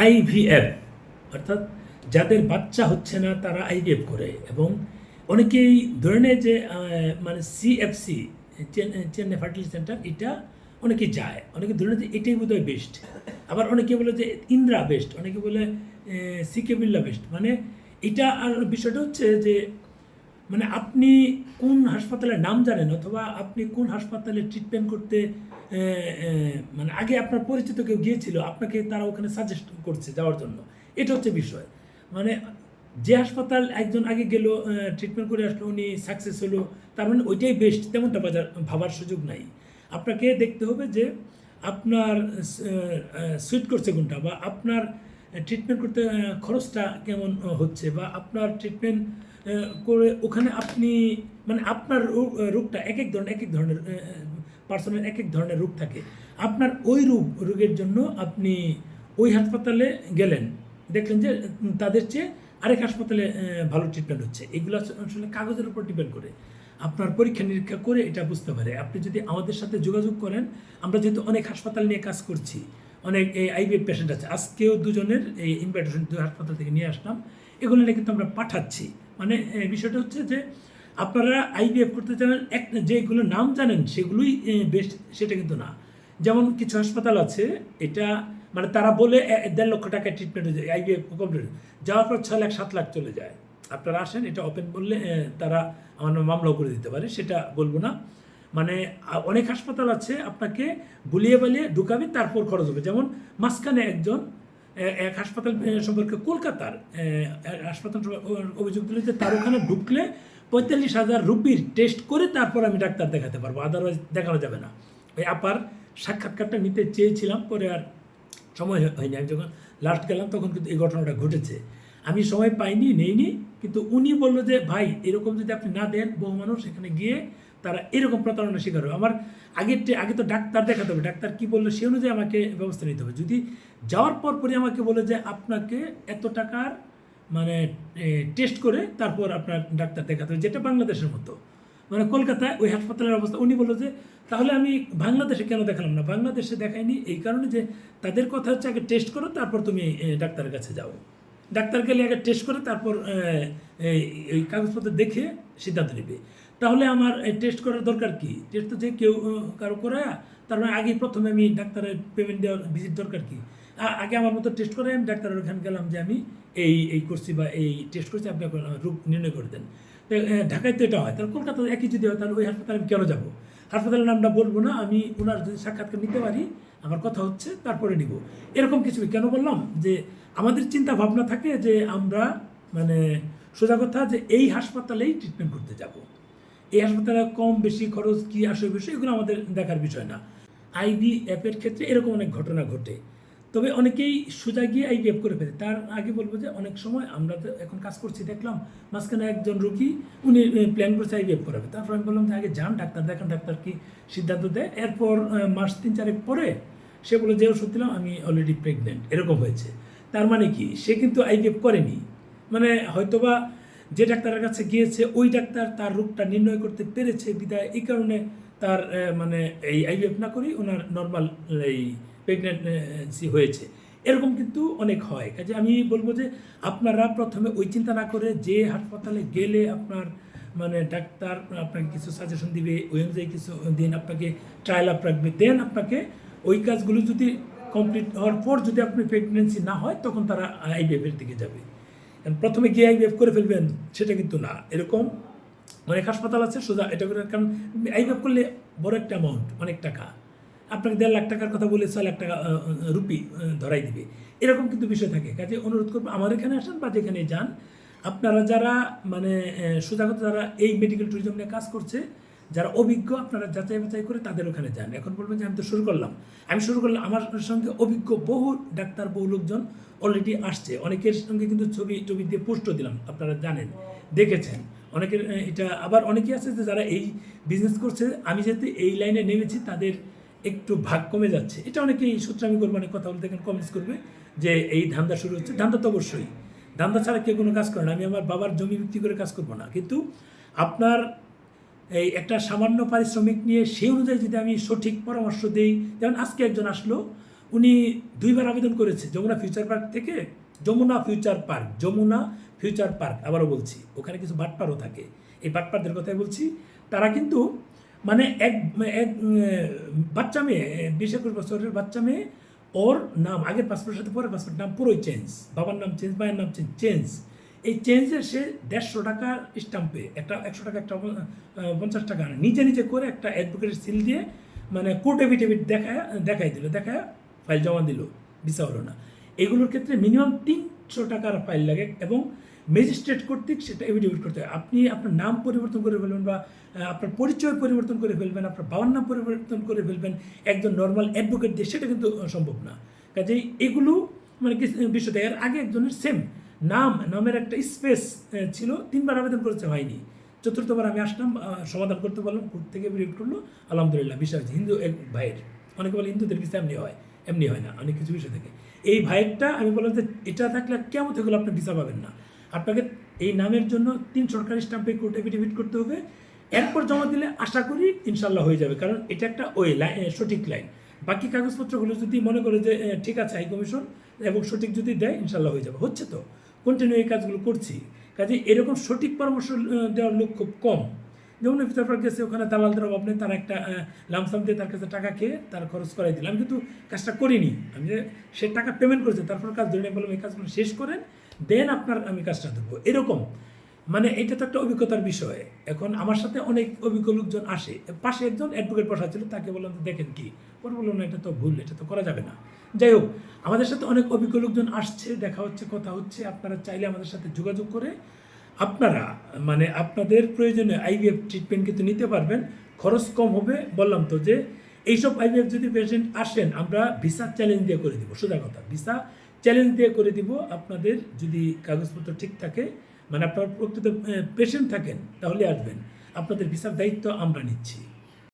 IVF অর্থাৎ যাদের বাচ্চা হচ্ছে না তারা আইভিএফ করে, এবং অনেকেই ধরে নেয় যে মানে সিএফসি, চেন্নাই ফার্টিলিটি সেন্টার, এটা অনেকে যায়, অনেকে ধরে নেয় যে এটাই বোধহয় বেস্ট। আবার অনেকে বলে যে ইন্দ্রা বেস্ট, অনেকে বলে সিকে বিল্লা বেস্ট। মানে এটা, আর বিষয়টা হচ্ছে যে মানে আপনি কোন হাসপাতালের নাম জানেন, অথবা আপনি কোন হাসপাতালে ট্রিটমেন্ট করতে মানে আগে আপনার পরিচিত কেউ গিয়েছিল, আপনাকে তারা ওখানে সাজেস্ট করছে যাওয়ার জন্য, এটা হচ্ছে বিষয়। মানে যে হাসপাতাল একজন আগে গেল, ট্রিটমেন্ট করে আসলো, উনি সাকসেস হলো, তার মানে ওইটাই বেস্ট তেমনটা ভাবার সুযোগ নাই। আপনাকে দেখতে হবে যে আপনার সুইট করছে কোনটা, বা আপনার ট্রিটমেন্ট করতে খরচটা কেমন হচ্ছে, বা আপনার ট্রিটমেন্ট করে ওখানে আপনি মানে আপনার রোগটা এক এক ধরনের পার্সনের এক এক ধরনের রোগ থাকে। আপনার ওই রোগের জন্য আপনি ওই হাসপাতালে গেলেন, দেখলেন যে তাদের চেয়ে আরেক হাসপাতালে ভালো ট্রিটমেন্ট হচ্ছে। এগুলো আসলে কাগজের উপর ডিপেন্ড করে, আপনার পরীক্ষা নিরীক্ষা করে এটা বুঝতে পারে। আপনি যদি আমাদের সাথে যোগাযোগ করেন, আমরা যেহেতু অনেক হাসপাতাল নিয়ে কাজ করছি, অনেক এই আইভিএফ পেশেন্ট আছে, আজকেও দুজনের এই ইনভাইটেশন 2 হাসপাতাল থেকে নিয়ে আসলাম, এগুলো নিয়ে কিন্তু আমরা পাঠাচ্ছি। মানে বিষয়টা হচ্ছে যে আপনারা আইভিএফ করতে চান, যেগুলো নাম জানেন সেগুলোই বেস্ট, সেটা কিন্তু না। যেমন কিছু হাসপাতাল আছে, এটা মানে তারা বলে 1.5 লক্ষ টাকায় ট্রিটমেন্ট হয়ে যায়, আইভিএফ কমপ্লিট যাওয়ার পর 6 লাখ 7 লাখ চলে যায়। আপনারা আসেন, এটা ওপেন বললে তারা আমার মামলাও করে দিতে পারে, সেটা বলবো না। মানে অনেক হাসপাতাল আছে আপনাকে বুলিয়ে বালিয়ে ঢুকাবে, তারপর খরচ হবে। যেমন মাঝখানে একজন এক হাসপাতাল সম্পর্কে কলকাতার হাসপাতাল অভিযোগ দিল যে তার ওখানে ঢুকলে 45,000 রুপির টেস্ট করে তারপর আমি ডাক্তার দেখাতে পারবো, আদারওয়াইজ দেখানো যাবে না। ওই আপার সাক্ষাৎকারটা নিতে চেয়েছিলাম, পরে আর সময় হয়নি। আমি যখন লাস্ট গেলাম তখন কিন্তু এই ঘটনাটা ঘটেছে, আমি সময় পাইনি, নেইনি। কিন্তু উনি বললো যে ভাই, এরকম যদি আপনি না দেন, বহু মানুষ এখানে গিয়ে তারা এরকম প্রতারণার শিকার হবে। আমার আগে তো ডাক্তার দেখাতে হবে, ডাক্তার কী বললো সে অনুযায়ী আমাকে ব্যবস্থা নিতে হবে। যদি যাওয়ার পরই আমাকে বলে যে আপনাকে এত টাকার মানে টেস্ট করে তারপর আপনার ডাক্তার দেখাতে হবে, যেটা বাংলাদেশের মতো। মানে কলকাতায় ওই হাসপাতালের অবস্থা, উনি বললো যে তাহলে আমি বাংলাদেশে কেন দেখালাম না, বাংলাদেশে দেখাইনি এই কারণে যে তাদের কথা হচ্ছে আগে টেস্ট করো তারপর তুমি ডাক্তারের কাছে যাও। ডাক্তার গেলে আগে টেস্ট করে তারপর এই কাগজপত্র দেখে সিদ্ধান্ত নেবে। তাহলে আমার টেস্ট করার দরকার কি? টেস্ট তো যে কেউ কারো করায়, তার মানে আগে প্রথমে আমি ডাক্তারের পেমেন্ট দেওয়ার ভিজিট দরকার কি? আগে আমার মতো টেস্ট করে আমি ডাক্তারের ওখানে গেলাম যে আমি এই করছি বা এই টেস্ট করছি, আপনি রোগ নির্ণয় করে দেন। তো ঢাকায় তো এটা হয়, তাহলে কলকাতায় একই যদি হয়, তাহলে ওই হাসপাতালে আমি কেন যাবো? হাসপাতালের নামটা বলবো না, আমি ওনার যদি সাক্ষাৎকার নিতে পারি, আমার কথা হচ্ছে, তারপরে নিব। এরকম কিছু কেন বললাম যে আমাদের চিন্তা ভাবনা থাকে যে আমরা মানে সোজা কথা যে এই হাসপাতালেই ট্রিটমেন্ট করতে যাব, এই হাসপাতালে কম বেশি খরচ কী আসে বিষয়, এগুলো আমাদের দেখার বিষয় না। আইভিএফের ক্ষেত্রে এরকম অনেক ঘটনা ঘটে, তবে অনেকেই সোজা গিয়ে আইভিএফ করে ফেলে। তার আগে বলবো যে অনেক সময় আমরা তো এখন কাজ করছি, দেখলাম মাঝখানে একজন রোগী উনি প্ল্যান করছে আইভিএফ করাবে, তারপর আমি বললাম যে আগে যান ডাক্তার দেখান, ডাক্তার কি সিদ্ধান্ত দেয়। এরপর মাস 3-4 পরে সে বলে যে ওষুধ দিলাম আমি অলরেডি প্রেগনেন্ট, এরকম হয়েছে। তার মানে কি, সে কিন্তু আইভিএফ করেনি, মানে হয়তোবা যে ডাক্তারের কাছে গিয়েছে ওই ডাক্তার তার রোগটা নির্ণয় করতে পেরেছে বিদায়, এই কারণে তার মানে এই আইভিএফ না করেই ওনার নর্মাল এই প্রেগনেন্সি হয়েছে। এরকম কিন্তু অনেক হয়। কাজে আমি বলবো যে আপনারা প্রথমে ওই চিন্তা না করে, যে হাসপাতালে গেলে আপনার মানে ডাক্তার আপনাকে কিছু সাজেশন দিবে, ওই অনুযায়ী কিছু দিন আপনাকে ট্রায়াল আপ রাখবে, দেন আপনাকে ওই কাজগুলো যদি কমপ্লিট হওয়ার পর যদি আপনি প্রেগনেন্সি না হয়, তখন তারা আইভিএফের দিকে যাবে। প্রথমে গিয়ে আইভিএফ করে ফেলবেন সেটা কিন্তু না। এরকম অনেক হাসপাতাল আছে সোজা এটা করে, কারণ আইভিএফ করলে বড় একটা অ্যামাউন্ট, অনেক টাকা, আপনাকে 1.5 লাখ টাকার কথা বলে 6 লাখ টাকা রুপি ধরাই দিবে, এরকম কিন্তু বিষয় থাকে। কাজে অনুরোধ করবো আমাদের এখানে আসেন বা যেখানে যান, আপনারা যারা মানে সোজা কথা যারা এই মেডিকেল ট্যুরিজম নিয়ে কাজ করছে, যারা অভিজ্ঞ, আপনারা যাচাই বাছাই করে তাদের ওখানে যান। এখন বলবেন যে আমি তো শুরু করলাম, আমার সঙ্গে অভিজ্ঞ বহু ডাক্তার, বহু লোকজন অলরেডি আসছে। অনেকের সঙ্গে কিন্তু ছবি দিয়ে পোস্টও দিলাম, আপনারা জানেন, দেখেছেন। অনেকের এটা আবার অনেকেই আছে যে যারা এই বিজনেস করছে, আমি যেহেতু এই লাইনে নেমেছি, তাদের একটু ভাগ কমে যাচ্ছে। এটা অনেকেই সূত্রে আমি করবো, অনেক কথা বলতে দেখেন কমেন্টস করবে যে এই ধান্দা শুরু হচ্ছে। ধান্দা তো অবশ্যই, ধান্দা ছাড়া কেউ কোনো কাজ করে না। আমি আমার বাবার জমি বিক্রি করে কাজ করবো না, কিন্তু আপনার এই একটা সামান্য পারিশ্রমিক নিয়ে সেই অনুযায়ী যদি আমি সঠিক পরামর্শ দিই, যেমন আজকে একজন আসলো, উনি 2বার আবেদন করেছে যমুনা ফিউচার পার্ক থেকে। যমুনা ফিউচার পার্ক আবারও বলছি, ওখানে কিছু বাটপারও থাকে, এই বাটপারদের কথাই বলছি। তারা কিন্তু মানে এক এক বাচ্চা মেয়ে 20-21 বছরের বাচ্চা মেয়ে, ওর নাম আগের পাসপোর্টের সাথে পরের পাসপোর্ট নাম পুরোই চেঞ্জ, বাবার নাম চেঞ্জ, মায়ের নাম চেঞ্জ। এই চেঞ্জের সে 150 টাকা স্টাম্পে, একটা 100 টাকা, একটা 50 টাকা নিজে করে একটা অ্যাডভোকেটের সিল দিয়ে মানে কোর্ট এফিডেভিট দেখায় ফাইল জমা দিল, ভিসা হলো না। এগুলোর ক্ষেত্রে মিনিমাম 300 টাকার ফাইল লাগে এবং ম্যাজিস্ট্রেট কর্তৃক সেটা এফিডেভিট করতে হয়। আপনি আপনার নাম পরিবর্তন করে ফেলবেন বা আপনার পরিচয় পরিবর্তন করে ফেলবেন, আপনার বাবার নাম পরিবর্তন করে ফেলবেন একজন নর্মাল অ্যাডভোকেট দিয়ে, সেটা কিন্তু সম্ভব না। কাজেই এগুলো মানে বিষয়টা এর আগে একজনের সেম নামের একটা স্পেস ছিল, 3বার আবেদন করেছে, হয়নি। 4র্থবার আমি আসলাম, সমাধান করতে পারলাম, কোর্ট থেকে এফিডেভিট করলো, আলহামদুলিল্লাহ বিষয় হচ্ছে। হিন্দু এক ভাইয়ের, অনেকে বলে হিন্দুদের ভিসা এমনি হয় না, অনেক কিছু বিষয় থাকে। এই ভাইয়েরটা আমি বললাম যে এটা থাকলে কেমন থেকে আপনি ভিসা পাবেন না, আপনাকে এই নামের জন্য 3 সরকারি স্টাম্পে কোর্ট এফিডেভিট করতে হবে, এরপর জমা দিলে আশা করি ইনশাল্লাহ হয়ে যাবে, কারণ এটা একটা সঠিক লাইন। বাকি কাগজপত্রগুলো যদি মনে করে যে ঠিক আছে হাই কমিশন এবং সঠিক যদি দেয় ইনশাল্লাহ হয়ে যাবে, হচ্ছে তো কন্টিনিউ এই কাজগুলো করছি। কাজে এরকম সঠিক পরামর্শ দেওয়ার লোক খুব কম। যেমন ফিউচার পার্ক গেছে, ওখানে দালালদের অভাব নেই, তারা একটা লামসাম দিয়ে তার কাছে টাকা খেয়ে তার খরচ করাই দিল। আমি কিন্তু কাজটা করিনি, আমি যে সে টাকা পেমেন্ট করেছে তারপর কাজ ধরে বললাম এই কাজগুলো শেষ করেন দেন আপনার আমি কাজটা দেবো, এরকম। মানে এটা তো একটা অভিজ্ঞতার বিষয়। এখন আমার সাথে অনেক অভিজ্ঞ লোকজন আসে, পাশে একজন অ্যাডভোকেট বসা ছিল, তাকে বললাম দেখেন কি পরে বললো না এটা তো ভুল, এটা তো করা যাবে না। যাই হোক, আমাদের সাথে অনেক অভিজ্ঞ লোকজন আসছে, দেখা হচ্ছে, কথা হচ্ছে। আপনারা চাইলে আমাদের সাথে যোগাযোগ করে আপনারা মানে আপনাদের প্রয়োজনে আইভিএফ ট্রিটমেন্ট কিন্তু নিতে পারবেন, খরচ কম হবে। বললাম তো যে এইসব আইভিএফ যদি পেশেন্ট আসেন আমরা ভিসা চ্যালেঞ্জ দিয়ে করে দিব, সোজা কথা, ভিসা চ্যালেঞ্জ দিয়ে করে দিব। আপনাদের যদি কাগজপত্র ঠিক থাকে, মানে আপনার প্রকৃত পেশেন্ট থাকেন, তাহলে আসবেন, আপনাদের ভিসার দায়িত্ব আমরা নিচ্ছি।